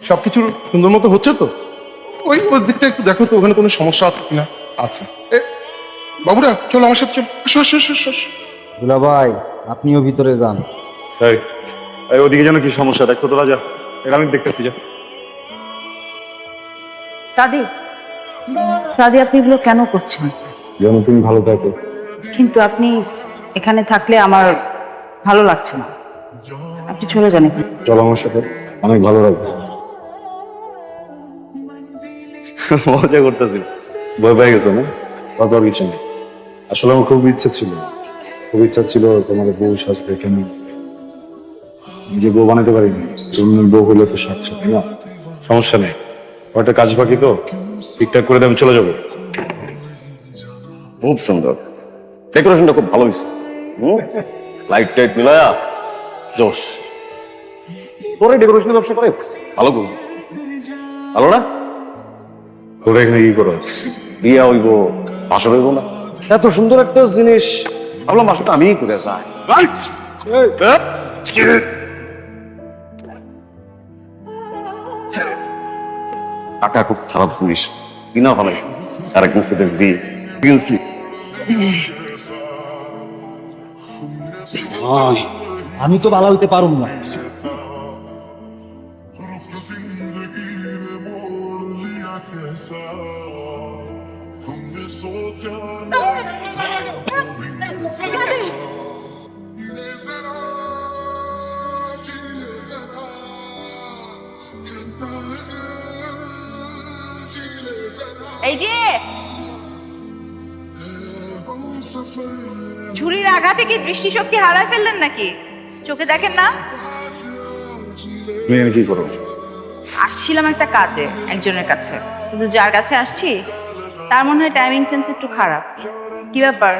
সবকিছু সুন্দর মতো হচ্ছে তো? ওই দিকটা একটু দেখো তো, ওখানে কোনো সমস্যা আছে কিনা। আচ্ছা বাবুরা চলো আমার সাথে, চলো, আসো আসো আসো আসো, আসো। দুলা ভাই, আপনিও ভিতরে যান। এই এই ওদিকে যেন কি সমস্যা, দেখতো তোরা যা, এটা আমি দেখতেছি যা। সাদি, সাদি আপনি এগুলো কেন করছেন? যেন তুমি ভালো থাকো। কিন্তু আপনি এখানে থাকলে আমার ভালো লাগছে না, আপনি চলে যান এখানে। চলো আমার সাথে, অনেক ভালো লাগবে। মজা করতেছি, ভয় পেয়ে গেছো না? তারপর কিছু নেই। আসলে আমার খুব ইচ্ছা ছিল তোমাদের বউ সাজবে, কেন নিজে বউ বানাতে পারিনি। তুমি বউ হলে তো সাজছো, তাই না? সমস্যা নেই, একটা কাজ বাকি তো, ঠিকঠাক করে দিয়ে আমি চলে যাবো। খুব সুন্দর, ডেকোরেশনটা খুব ভালো হয়েছে। লাইট টাইট মিলায়া জোশ। তোর ডেকোরেশনের ব্যবসা করে ভালো করবি, ভালো না? তোরা এখানে কি করস? বিয়া হইব, বাসর হইব না? এত সুন্দর একটা জিনিস ভাবলাম বাসরটা আমিই করে যাই। টাকা খুব খারাপ জিনিস, কিনা ফেলাইছি। আর একদিন সেটা বিয়ে কিনছি। আমি তো ভালো হইতে পারুম না। এই যে ঝুড়ির আঘাতে কি দৃষ্টিশক্তি হারায় ফেললেন নাকি? চোখে দেখেন না? তুমি এখানে কি করো? আসছিলাম একটা কাজে একজনের কাছে, কিন্তু যার কাছে আসছি তার মনে হয় টাইমিং সেন্স একটু খারাপ। কি ব্যাপার,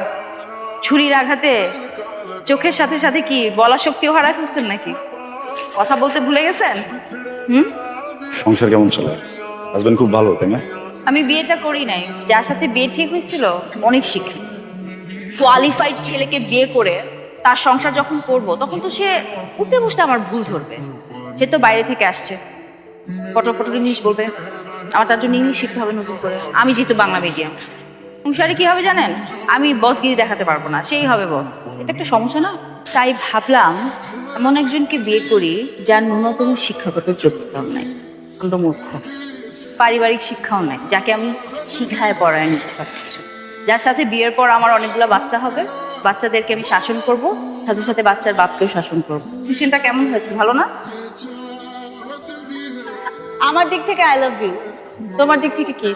ছুরির আঘাতে চোখের সাথে সাথে কি বলার শক্তিও হারায় ফেলছেন নাকি? কথা বলতে ভুলে গেছেন? সংসার কেমন চলে? হাজবেন্ড খুব ভালো, তাই না? আমি বিয়েটা করি নাই, যার সাথে বিয়ে ঠিক হয়েছিল অনেক শিক্ষিত কোয়ালিফাইড ছেলেকে বিয়ে করে তার সংসার যখন করব তখন তো সে উঠে বসতে আমার ভুল ধরবে। সে তো বাইরে থেকে আসছে, পটর পটর ইংলিশ বলবে, আমার তার জন্য ইংলিশ শিখতে হবে নতুন করে। আমি যেহেতু বাংলা মিডিয়াম, সংসারে কি হবে জানেন? আমি বসগিরি দেখাতে পারবো না, সেই হবে বস। এটা একটা সমস্যা না? তাই ভাবলাম এমন একজনকে বিয়ে করি যার ন্যূনতম শিক্ষাগত যোগ্যতাও নাই, প্রচণ্ড মূর্খ, পারিবারিক শিক্ষাও নাই, যাকে আমি শিখায় পড়ায় নিতে সব কিছু, যার সাথে বিয়ের পর আমার অনেকগুলো বাচ্চা হবে, বাচ্চাদেরকে আমি শাসন করব, সাথে সাথে বাচ্চার বাপকেও শাসন করবো। ডিসিশনটা কেমন হয়েছে, ভালো না? আমার দিক থেকে আই লাভ ইউ, তোমার দিক থেকে কি?